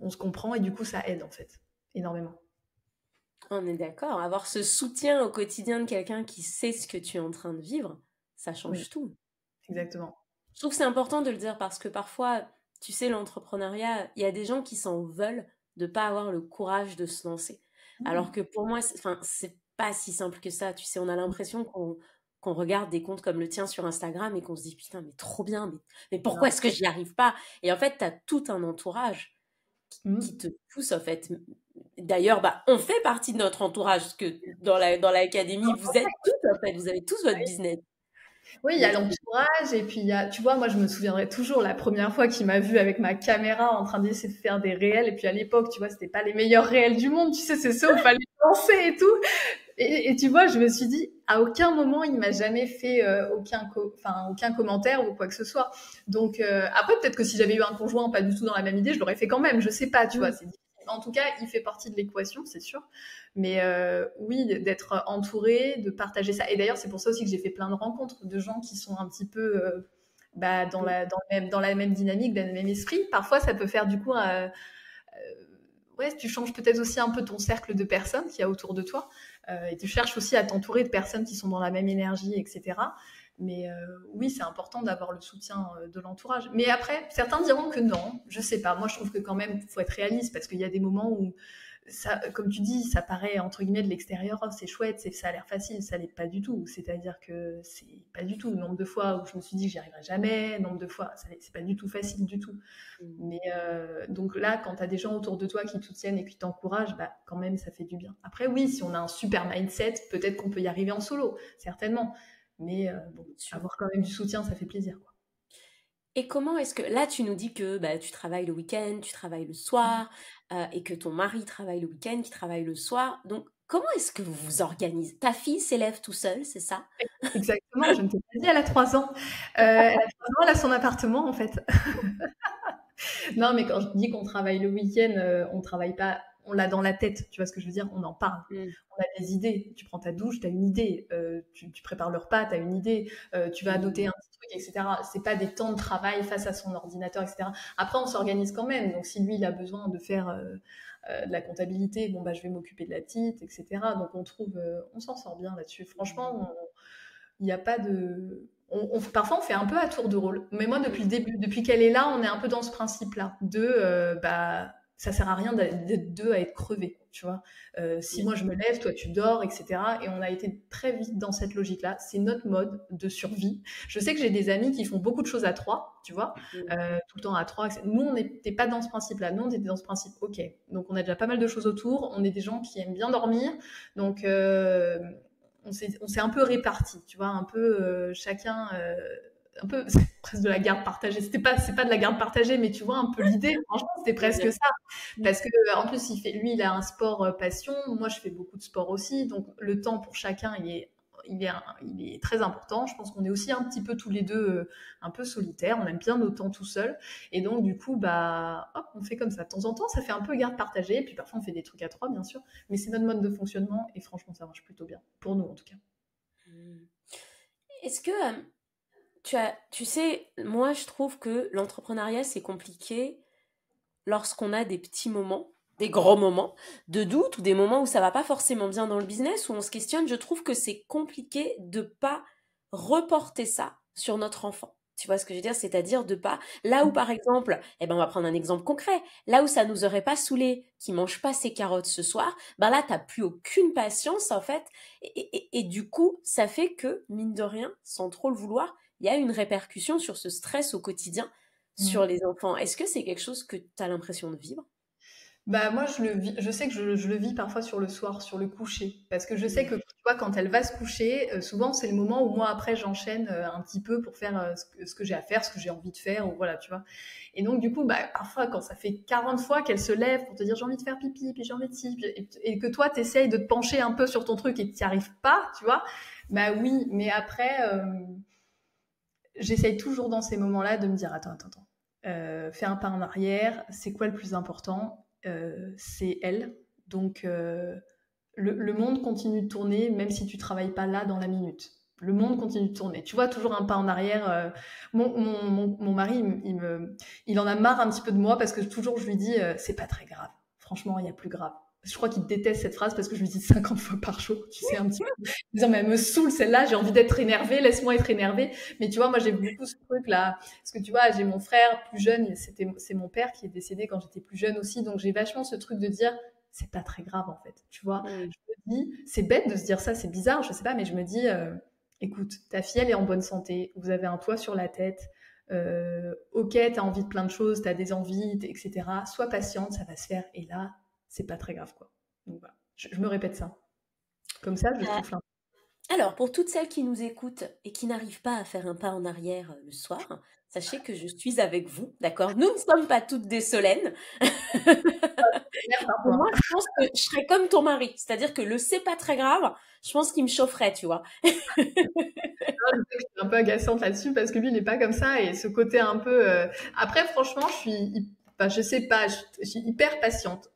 on se comprend et du coup, ça aide en fait, énormément. On est d'accord, avoir ce soutien au quotidien de quelqu'un qui sait ce que tu es en train de vivre, ça change tout. Exactement. Je trouve que c'est important de le dire parce que parfois, tu sais, l'entrepreneuriat, il y a des gens qui s'en veulent de ne pas avoir le courage de se lancer. Alors que pour moi, c'est pas si simple que ça. Tu sais, on a l'impression qu'on regarde des comptes comme le tien sur Instagram et qu'on se dit putain, mais trop bien, mais pourquoi est-ce que j'y arrive pas ? Et en fait, tu as tout un entourage qui te pousse, en fait. D'ailleurs, on fait partie de notre entourage, parce que dans l'académie, vous êtes tous, en fait, vous avez tous votre business. Oui, il y a l'entourage, et puis tu vois, moi je me souviendrai toujours la première fois qu'il m'a vue avec ma caméra en train d'essayer de faire des réels, et puis à l'époque, tu vois, c'était pas les meilleurs réels du monde, tu sais, c'est ça où il fallait lancer et tout. Et tu vois, je me suis dit, à aucun moment, il m'a jamais fait aucun commentaire ou quoi que ce soit. Donc, après, peut-être que si j'avais eu un conjoint pas du tout dans la même idée, je l'aurais fait quand même, je sais pas, tu vois, c'est difficile. En tout cas, il fait partie de l'équation, c'est sûr. Mais oui, d'être entouré, de partager ça. Et d'ailleurs, c'est pour ça aussi que j'ai fait plein de rencontres de gens qui sont un petit peu dans la même dynamique, dans le même esprit. Parfois, ça peut faire du coup... tu changes peut-être aussi un peu ton cercle de personnes qu'il y a autour de toi. Et tu cherches aussi à t'entourer de personnes qui sont dans la même énergie, etc. Mais oui, c'est important d'avoir le soutien de l'entourage. Mais après, certains diront que non, je sais pas. Moi, je trouve que quand même, il faut être réaliste parce qu'il y a des moments où, ça, comme tu dis, ça paraît entre guillemets de l'extérieur, oh, c'est chouette, ça a l'air facile, ça l'est pas du tout. C'est-à-dire que c'est pas du tout. Le nombre de fois où je me suis dit que j'y arriverais jamais, le nombre de fois, c'est pas du tout facile du tout. Mais donc là, quand tu as des gens autour de toi qui te soutiennent et qui t'encouragent, bah, quand même, ça fait du bien. Après, oui, si on a un super mindset, peut-être qu'on peut y arriver en solo, certainement. Mais bon, avoir quand même du soutien, ça fait plaisir, quoi. Et comment est-ce que... Là, tu nous dis que bah, tu travailles le week-end, tu travailles le soir, et que ton mari travaille le week-end, qui travaille le soir. Donc, comment est-ce que vous vous organisez? Ta fille s'élève tout seule, c'est ça? Exactement, je ne t'ai pas dit, elle a 3 ans. Elle a 3 ans, elle a son appartement, en fait. Non, mais quand je dis qu'on travaille le week-end, on travaille pas, on l'a dans la tête, tu vois ce que je veux dire? On en parle. On a des idées. Tu prends ta douche, tu as une idée. Tu prépares le repas, tu as une idée. Tu vas noter un petit truc, etc. C'est pas des temps de travail face à son ordinateur, etc. Après, on s'organise quand même. Donc, si lui, il a besoin de faire de la comptabilité, bon, bah, je vais m'occuper de la petite, etc. Donc, on s'en sort bien là-dessus. Franchement, il n'y a pas de... parfois, on fait un peu à tour de rôle. Mais moi, depuis le début, depuis qu'elle est là, on est un peu dans ce principe-là. Bah, ça sert à rien d'être deux à être crevés, tu vois. Si moi, je me lève, toi, tu dors, etc. Et on a été très vite dans cette logique-là. C'est notre mode de survie. Je sais que j'ai des amis qui font beaucoup de choses à trois, tu vois, tout le temps à trois. Nous, on n'était pas dans ce principe-là. Nous, on était dans ce principe, ok. Donc, on a déjà pas mal de choses autour. On est des gens qui aiment bien dormir. Donc... on s'est un peu répartis, tu vois, un peu chacun, un peu c'est presque de la garde partagée. C'est pas de la garde partagée, mais tu vois un peu l'idée. Franchement, c'était presque ça, parce que en plus lui, il a un sport passion. Moi, je fais beaucoup de sport aussi, donc le temps pour chacun, il est très important. Je pense qu'on est aussi un petit peu tous les deux un peu solitaires. On aime bien nos temps tout seuls. Et donc, du coup, bah, hop, on fait comme ça. De temps en temps, ça fait un peu garde partagée. Et puis parfois, on fait des trucs à trois, bien sûr. Mais c'est notre mode de fonctionnement. Et franchement, ça marche plutôt bien. Pour nous, en tout cas. Est-ce que tu sais, moi, je trouve que l'entrepreneuriat, c'est compliqué lorsqu'on a des petits moments, des gros moments de doute ou des moments où ça va pas forcément bien dans le business, où on se questionne. Je trouve que c'est compliqué de pas reporter ça sur notre enfant. Tu vois ce que je veux dire? C'est-à-dire de pas... Là où, par exemple, eh ben, on va prendre un exemple concret. Là où ça nous aurait pas saoulé qu'il mange pas ses carottes ce soir, ben là, t'as plus aucune patience, en fait. Et du coup, ça fait que, mine de rien, sans trop le vouloir, il y a une répercussion sur ce stress au quotidien sur les enfants. Est-ce que c'est quelque chose que tu as l'impression de vivre? Bah moi je sais que je le vis parfois sur le soir, sur le coucher, parce que je sais que tu vois quand elle va se coucher, souvent c'est le moment où moi après j'enchaîne un petit peu pour faire ce que j'ai à faire, ce que j'ai envie de faire, ou voilà tu vois. Et donc du coup bah parfois quand ça fait 40 fois qu'elle se lève pour te dire j'ai envie de faire pipi, puis j'ai envie de ci, et que toi t'essayes de te pencher un peu sur ton truc et que t'y arrives pas, tu vois, bah oui, mais après j'essaye toujours dans ces moments-là de me dire attends. Fais un pas en arrière, c'est quoi le plus important? C'est elle. Donc, le monde continue de tourner, même si tu travailles pas là dans la minute. Le monde continue de tourner. Tu vois, toujours un pas en arrière. Mon mari, il en a marre un petit peu de moi parce que toujours je lui dis, c'est pas très grave. Franchement, il y a plus grave. Je crois qu'il déteste cette phrase parce que je lui dis 50 fois par jour, tu sais, un petit peu. Disant, mais elle me saoule celle-là, j'ai envie d'être énervée, laisse-moi être énervée. Mais tu vois, moi j'ai beaucoup ce truc-là. Parce que tu vois, j'ai mon frère plus jeune, c'est mon père qui est décédé quand j'étais plus jeune aussi. Donc j'ai vachement ce truc de dire, c'est pas très grave en fait. Tu vois, je me dis, c'est bête de se dire ça, c'est bizarre, je sais pas, mais je me dis, écoute, ta fille elle est en bonne santé, vous avez un toit sur la tête. Ok, t'as envie de plein de choses, t'as des envies, etc. Sois patiente, ça va se faire. Et là, c'est pas très grave, quoi. Donc voilà, je me répète ça. Comme ça, je souffle un peu. Alors, pour toutes celles qui nous écoutent et qui n'arrivent pas à faire un pas en arrière le soir, sachez que je suis avec vous, d'accord? Nous ne sommes pas toutes des Solènes. Moi, je pense que je serais comme ton mari, c'est-à-dire que le c'est pas très grave, je pense qu'il me chaufferait, tu vois. Je suis un peu agaçante là-dessus parce que lui, il n'est pas comme ça et ce côté un peu. Après, franchement, je sais pas, je suis hyper patiente.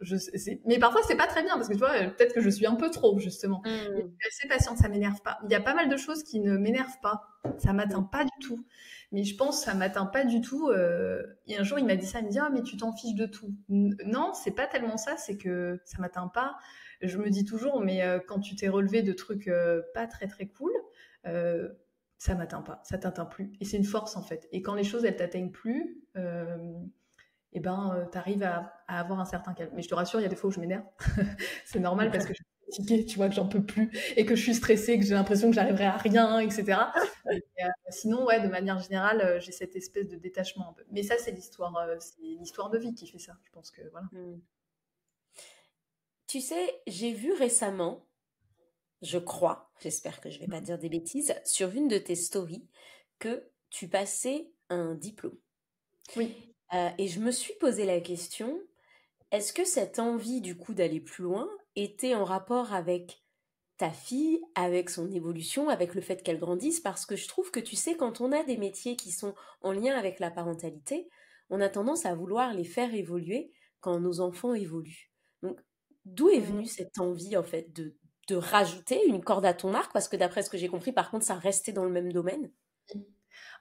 Mais parfois, c'est pas très bien parce que tu vois, peut-être que je suis un peu trop justement. Mais je suis assez patiente, ça m'énerve pas. Il y a pas mal de choses qui ne m'énervent pas. Ça m'atteint pas du tout. Mais je pense que ça m'atteint pas du tout. Et un jour, il m'a dit ça, il me dit ah mais tu t'en fiches de tout. Non, c'est pas tellement ça, c'est que ça m'atteint pas. Je me dis toujours, mais quand tu t'es relevé de trucs pas très très cool. ça m'atteint pas, ça t'atteint plus. Et c'est une force en fait. Et quand les choses elles t'atteignent plus, t'arrives à avoir un certain calme. Mais je te rassure, il y a des fois où je m'énerve. C'est normal parce que je suis fatiguée, tu vois, que j'en peux plus et que je suis stressée, que j'ai l'impression que j'arriverai à rien, etc. Sinon, ouais, de manière générale, j'ai cette espèce de détachement un peu. Mais ça, c'est l'histoire de vie qui fait ça. Je pense que voilà. Tu sais, j'ai vu récemment, je crois, j'espère que je vais pas dire des bêtises, sur une de tes stories, que tu passais un diplôme. Oui. Et je me suis posé la question, est-ce que cette envie du coup d'aller plus loin était en rapport avec ta fille, avec son évolution, avec le fait qu'elle grandisse? Parce que je trouve que tu sais, quand on a des métiers qui sont en lien avec la parentalité, on a tendance à vouloir les faire évoluer quand nos enfants évoluent. Donc, d'où est venue cette envie en fait de rajouter une corde à ton arc? Parce que d'après ce que j'ai compris, par contre, ça restait dans le même domaine.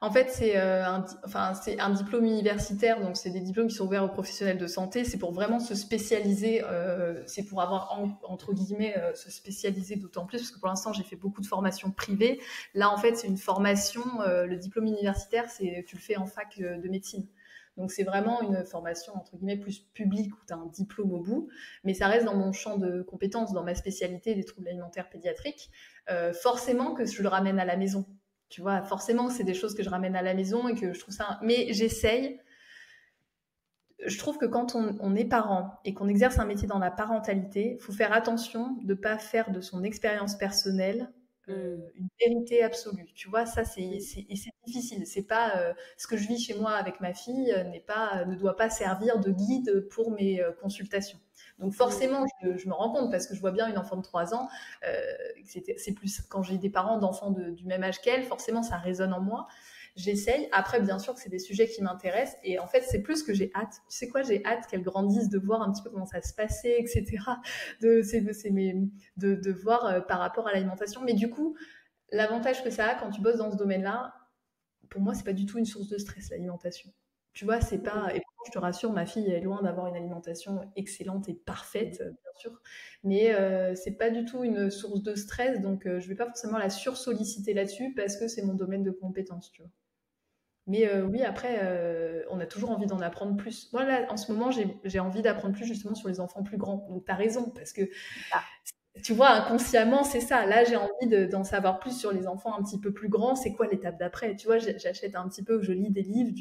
En fait, c'est un diplôme universitaire, donc c'est des diplômes qui sont ouverts aux professionnels de santé. C'est pour vraiment se spécialiser, c'est pour avoir, entre guillemets, se spécialiser d'autant plus, parce que pour l'instant, j'ai fait beaucoup de formations privées. Là, en fait, c'est une formation, le diplôme universitaire, tu le fais en fac de médecine. Donc, c'est vraiment une formation, entre guillemets, plus publique, où tu as un diplôme au bout, mais ça reste dans mon champ de compétences, dans ma spécialité des troubles alimentaires pédiatriques. Forcément que je le ramène à la maison. Tu vois, forcément, c'est des choses que je ramène à la maison et que je trouve ça... Mais j'essaye. Je trouve que quand on est parent et qu'on exerce un métier dans la parentalité, il faut faire attention de ne pas faire de son expérience personnelle une vérité absolue. Tu vois, ça, c'est difficile. C'est pas ce que je vis chez moi avec ma fille ne doit pas servir de guide pour mes consultations. Donc forcément, je me rends compte parce que je vois bien une enfant de 3 ans, c'est plus quand j'ai des parents d'enfants du même âge qu'elle, forcément ça résonne en moi. J'essaye. Après, bien sûr que c'est des sujets qui m'intéressent et en fait, c'est plus que j'ai hâte. Tu sais quoi, j'ai hâte qu'elle grandisse, de voir un petit peu comment ça se passait, etc. De voir par rapport à l'alimentation. Mais du coup, l'avantage que ça a quand tu bosses dans ce domaine-là, pour moi, c'est pas du tout une source de stress, l'alimentation. Tu vois, c'est pas. Et pourtant, je te rassure, ma fille est loin d'avoir une alimentation excellente et parfaite, bien sûr. Mais c'est pas du tout une source de stress, donc je vais pas forcément la sursolliciter là-dessus parce que c'est mon domaine de compétence, tu vois. Mais oui, après, on a toujours envie d'en apprendre plus. Moi, là, en ce moment, j'ai envie d'apprendre plus justement sur les enfants plus grands. Donc, tu as raison, parce que tu vois, inconsciemment, c'est ça. Là, j'ai envie d'en savoir plus sur les enfants un petit peu plus grands. C'est quoi l'étape d'après? Tu vois, j'achète un petit peu, je lis des livres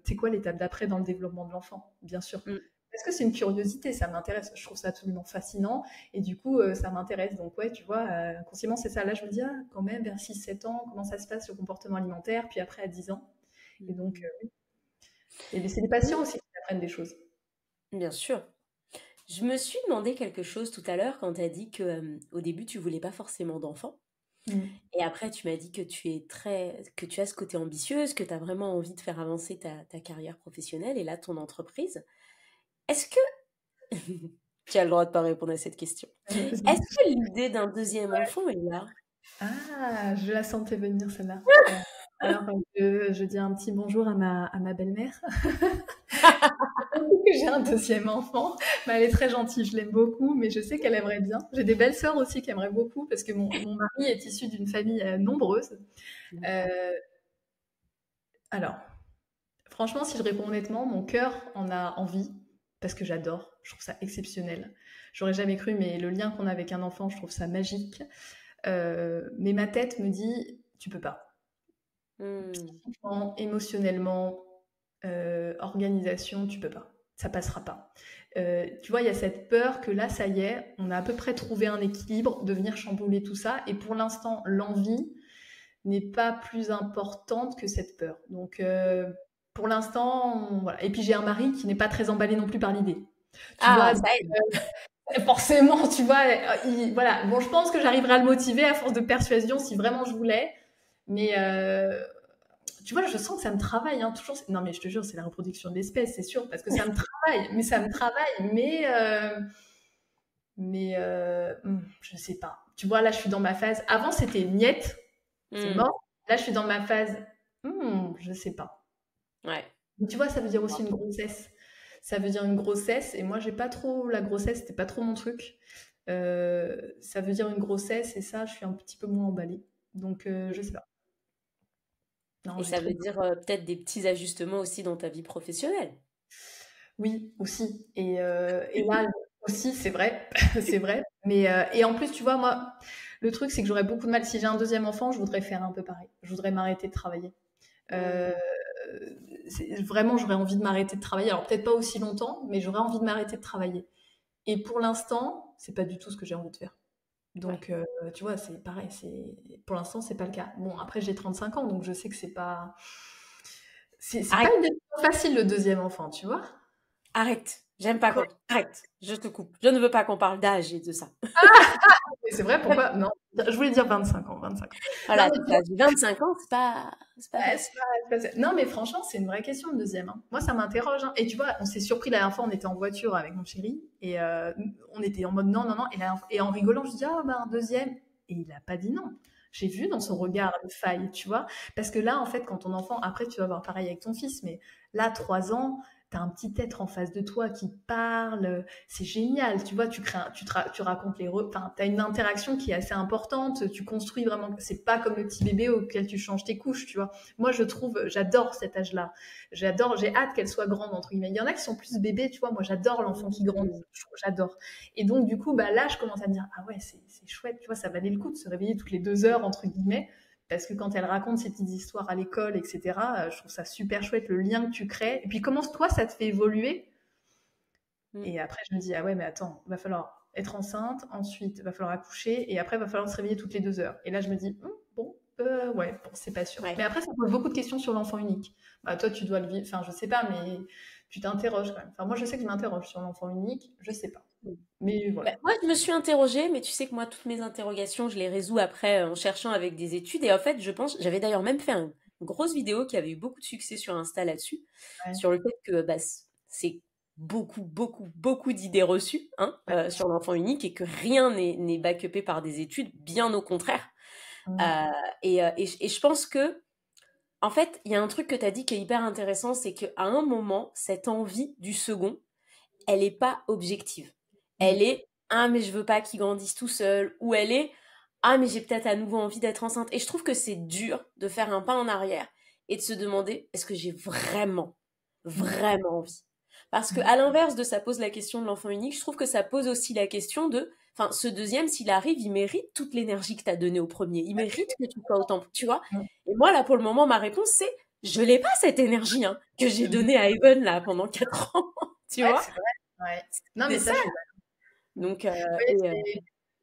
c'est quoi l'étape d'après dans le développement de l'enfant, bien sûr. Parce que c'est une curiosité, ça m'intéresse. Je trouve ça absolument fascinant. Et du coup, ça m'intéresse. Donc, ouais, tu vois, inconsciemment, c'est ça. Là, je me dis, quand même, vers 6-7 ans, comment ça se passe le comportement alimentaire? Puis après, à 10 ans. Et donc, oui. Et c'est les patients aussi qui apprennent des choses. Bien sûr. Je me suis demandé quelque chose tout à l'heure quand tu as dit que au début tu voulais pas forcément d'enfants. Et après tu m'as dit que que tu as ce côté ambitieuse, que tu as vraiment envie de faire avancer ta carrière professionnelle et là ton entreprise. Est-ce que tu as le droit de pas répondre à cette question? Est-ce que l'idée d'un deuxième enfant est là? Ah, je la sentais venir celle-là. Alors, je dis un petit bonjour à ma belle-mère. J'ai un deuxième enfant. Mais elle est très gentille, je l'aime beaucoup, mais je sais qu'elle aimerait bien. J'ai des belles sœurs aussi qui aimeraient beaucoup parce que mon mari est issu d'une famille nombreuse. Alors, franchement, si je réponds honnêtement, mon cœur en a envie parce que j'adore. Je trouve ça exceptionnel. J'aurais jamais cru, mais le lien qu'on a avec un enfant, je trouve ça magique. Mais ma tête me dit, tu peux pas. Psychiquement, émotionnellement, organisation, tu peux pas. Ça passera pas. Tu vois, il y a cette peur que là, ça y est, on a à peu près trouvé un équilibre de venir chambouler tout ça. Et pour l'instant, l'envie n'est pas plus importante que cette peur. Donc, pour l'instant, voilà. Et puis, j'ai un mari qui n'est pas très emballé non plus par l'idée. Tu vois, ça aide. Forcément, tu vois, voilà. Bon, je pense que j'arriverai à le motiver à force de persuasion si vraiment je voulais. Mais tu vois, je sens que ça me travaille, hein, toujours. Non, mais je te jure, c'est la reproduction de l'espèce, c'est sûr, parce que ça me travaille. Mais ça me travaille, je sais pas. Tu vois, là, je suis dans ma phase. Avant, c'était niette, c'est mort. Là, je suis dans ma phase. Je sais pas. Ouais. Mais tu vois, ça veut dire aussi une grossesse. Ça veut dire une grossesse, et moi, j'ai pas trop la grossesse, c'était pas trop mon truc. Ça veut dire une grossesse, et ça, je suis un petit peu moins emballée. Donc, je sais pas. Non, Et j'ai ça trop. veut dire peut-être des petits ajustements aussi dans ta vie professionnelle. Oui, aussi. Et là aussi, c'est vrai, c'est vrai. Et en plus, tu vois, moi, le truc, c'est que j'aurais beaucoup de mal. Si j'ai un deuxième enfant, je voudrais faire un peu pareil. Je voudrais m'arrêter de travailler. Euh, Mm. Vraiment, j'aurais envie de m'arrêter de travailler. Alors peut-être pas aussi longtemps, mais j'aurais envie de m'arrêter de travailler. Et pour l'instant, c'est pas du tout ce que j'ai envie de faire. Ouais. Donc, tu vois, c'est pareil. Pour l'instant, c'est pas le cas. Bon, après, j'ai 35 ans, donc je sais que c'est pas Arrête, une décision facile le deuxième enfant, tu vois. arrête. J'aime pas Quoi. quand. Arrête, je te coupe. Je ne veux pas qu'on parle d'âge et de ça. Mais c'est vrai, pourquoi? Non, je voulais dire 25 ans, 25 ans. Non, Voilà, mais c'est tu vois, ça. J'ai 25 ans, c'est pas facile. non, mais franchement, c'est une vraie question, le deuxième, hein. Moi, ça m'interroge, hein. Et tu vois, on s'est surpris la dernière fois, on était en voiture avec mon chéri, et on était en mode non, non, non. Et en rigolant, je dis, ah, bah, un deuxième. Et il a pas dit non. J'ai vu dans son regard une faille, tu vois. Parce que là, en fait, quand ton enfant, après, tu vas voir pareil avec ton fils, mais là, 3 ans, t'as un petit être en face de toi qui parle, c'est génial, tu vois, tu racontes enfin, t'as une interaction qui est assez importante, tu construis vraiment, c'est pas comme le petit bébé auquel tu changes tes couches, tu vois. Moi, j'adore cet âge-là. J'ai hâte qu'elle soit grande, entre guillemets. Il y en a qui sont plus bébés, tu vois, moi, j'adore l'enfant qui grandit, Mm. j'adore. Et donc, du coup, bah, là, je commence à me dire, ah ouais, c'est chouette, tu vois, ça valait le coup de se réveiller toutes les 2 heures, entre guillemets, parce que quand elle raconte ses petites histoires à l'école, etc., je trouve ça super chouette, le lien que tu crées. Et puis comment toi, ça te fait évoluer. Mm. Et après, je me dis, ah ouais, mais attends, va falloir être enceinte, ensuite, va falloir accoucher, et après, va falloir se réveiller toutes les 2 heures. Et là, je me dis, bon, ouais, bon, c'est pas sûr. Ouais. Mais après, ça pose beaucoup de questions sur l'enfant unique. Bah, toi, tu dois le vivre, enfin, je sais pas, mais tu t'interroges quand même. Enfin, moi, je sais que je m'interroge sur l'enfant unique, je sais pas. Mm. Mais Bah, voilà. moi, je me suis interrogée, mais tu sais que moi, toutes mes interrogations, je les résous après en cherchant avec des études. Et en fait, je pense, j'avais d'ailleurs même fait une grosse vidéo qui avait eu beaucoup de succès sur Insta là-dessus, Ouais, sur le fait que bah, c'est beaucoup, beaucoup, beaucoup d'idées reçues hein, ouais. sur l'enfant unique et que rien n'est backupé par des études, bien au contraire. Mm. Euh, et je pense que, en fait, il y a un truc que tu as dit qui est hyper intéressant, c'est qu'à un moment, cette envie du second, elle n'est pas objective. Elle Mm. est ah mais je veux pas qu'il grandisse tout seul ou elle est ah mais j'ai peut-être à nouveau envie d'être enceinte et je trouve que c'est dur de faire un pas en arrière et de se demander est-ce que j'ai vraiment Mm. vraiment envie parce que Mm. à l'inverse de ça pose la question de l'enfant unique je trouve que ça pose aussi la question de enfin ce deuxième s'il arrive il mérite toute l'énergie que tu as donnée au premier il mérite que tu sois autant tu vois Mm. et moi là pour le moment ma réponse c'est je l'ai pas cette énergie hein, que j'ai donnée à Evan là pendant 4 ans tu Ouais, vois c'est vrai. Ouais. Non, c'est mais ça, ça je suis d'accord. donc, Ouais,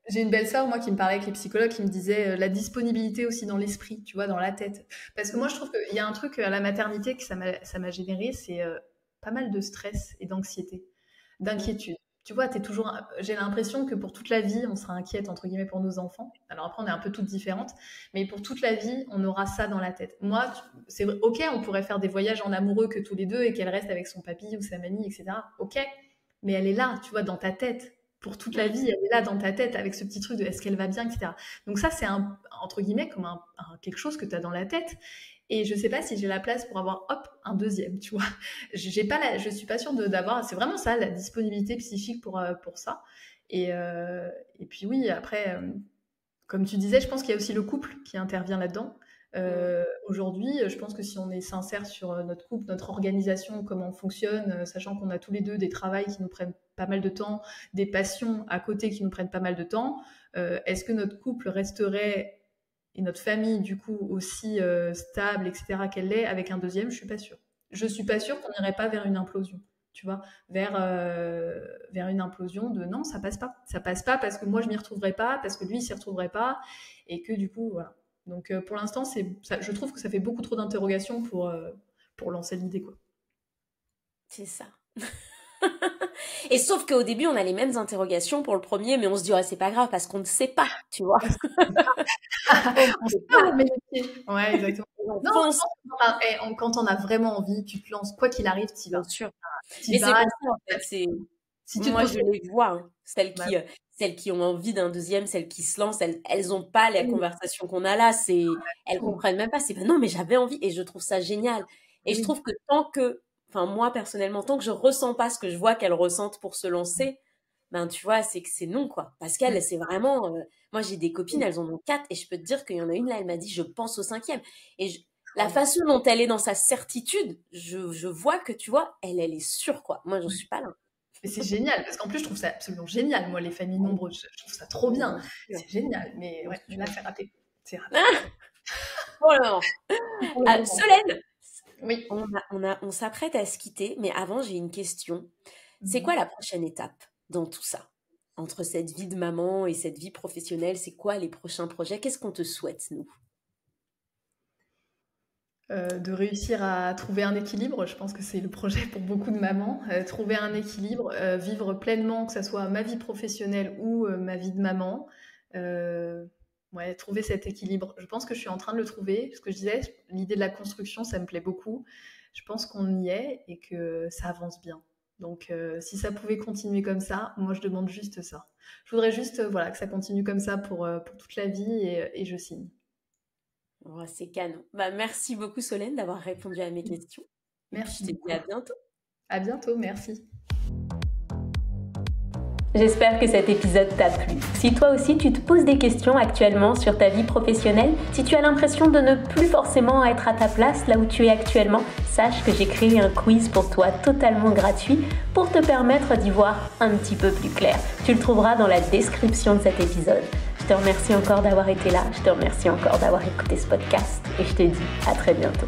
j'ai une belle sœur, moi, qui me parlait avec les psychologues, qui me disait la disponibilité aussi dans l'esprit, tu vois, dans la tête. Parce que moi, je trouve qu'il y a un truc à la maternité que ça m'a généré, c'est pas mal de stress et d'anxiété, d'inquiétude. Tu vois, j'ai l'impression que pour toute la vie, on sera inquiète, entre guillemets, pour nos enfants. Alors après, on est un peu toutes différentes, mais pour toute la vie, on aura ça dans la tête. Moi, c'est vrai, ok, on pourrait faire des voyages en amoureux que tous les deux et qu'elle reste avec son papy ou sa mamie, etc. Ok, mais elle est là, tu vois, dans ta tête pour toute la mm, vie, elle est là dans ta tête avec ce petit truc de est-ce qu'elle va bien, etc. Donc ça, c'est entre guillemets comme quelque chose que tu as dans la tête. Et je sais pas si j'ai la place pour avoir, hop, un deuxième, tu vois. Je suis pas sûre d'avoir, c'est vraiment ça, la disponibilité psychique pour ça. Et puis oui, après, comme tu disais, je pense qu'il y a aussi le couple qui intervient là-dedans. mm, Aujourd'hui, je pense que si on est sincère sur notre couple, notre organisation, comment on fonctionne, sachant qu'on a tous les deux des travails qui nous prennent pas mal de temps, des passions à côté qui nous prennent pas mal de temps, est-ce que notre couple resterait et notre famille du coup aussi stable, etc. qu'elle l'est avec un deuxième? Je suis pas sûre. Je suis pas sûre qu'on n'irait pas vers une implosion. Tu vois, vers une implosion de non, ça passe pas parce que moi je m'y retrouverai pas, parce que lui il s'y retrouverait pas, et que du coup voilà. Donc pour l'instant, je trouve que ça fait beaucoup trop d'interrogations pour lancer l'idée, quoi. c'est ça. Et sauf qu'au début, on a les mêmes interrogations pour le premier, mais on se dit, ouais, c'est pas grave parce qu'on ne sait pas, tu vois. On ne On sait sait pas pas. notre métier. Ouais, exactement. On Non, je fonce, pense que quand on a vraiment envie, tu te lances. Quoi qu'il arrive, tu y bien vas. sûr. Tu y Mais c'est vas. pour ça, en fait, c'est, Si tu te moi, poses je pas de les vois, hein. bah Celles qui ont envie d'un deuxième, celles qui se lancent, elles ont pas la oui, conversation qu'on a là, elles oui, comprennent même pas, c'est, non, mais j'avais envie, et je trouve ça génial. Et je oui. trouve que enfin, moi, personnellement, tant que je ressens pas ce que je vois qu'elles ressentent pour se lancer, ben, tu vois, c'est que c'est non, quoi. Parce qu'elle, c'est vraiment, moi, j'ai des copines, elles en ont 4, et je peux te dire qu'il y en a une, là, elle m'a dit, je pense au cinquième. Et La façon dont elle est dans sa certitude, je vois que, tu vois, elle est sûre, quoi. Moi, j'en suis pas là. Mais c'est génial, parce qu'en plus, je trouve ça absolument génial, moi, les familles nombreuses. Je trouve ça trop bien. C'est génial, mais ouais, là, c'est raté. C'est raté. Pour le moment. Solène, oui. On s'apprête à se quitter, mais avant, j'ai une question. C'est quoi la prochaine étape dans tout ça? Entre cette vie de maman et cette vie professionnelle, c'est quoi les prochains projets? Qu'est-ce qu'on te souhaite, nous? De réussir à trouver un équilibre. Je pense que c'est le projet pour beaucoup de mamans. Trouver un équilibre, vivre pleinement, que ce soit ma vie professionnelle ou ma vie de maman. Ouais, trouver cet équilibre. Je pense que je suis en train de le trouver. Ce que je disais, l'idée de la construction, ça me plaît beaucoup. Je pense qu'on y est et que ça avance bien. Donc, si ça pouvait continuer comme ça, moi, je demande juste ça. Je voudrais juste voilà, que ça continue comme ça pour toute la vie et je signe. Oh, c'est canon. Bah, merci beaucoup Solène d'avoir répondu à mes questions. Merci. Je te dis à bientôt. À bientôt, merci. J'espère que cet épisode t'a plu. Si toi aussi tu te poses des questions actuellement sur ta vie professionnelle, si tu as l'impression de ne plus forcément être à ta place là où tu es actuellement, sache que j'ai créé un quiz pour toi totalement gratuit pour te permettre d'y voir un petit peu plus clair. Tu le trouveras dans la description de cet épisode. Je te remercie encore d'avoir été là, je te remercie encore d'avoir écouté ce podcast et je te dis à très bientôt.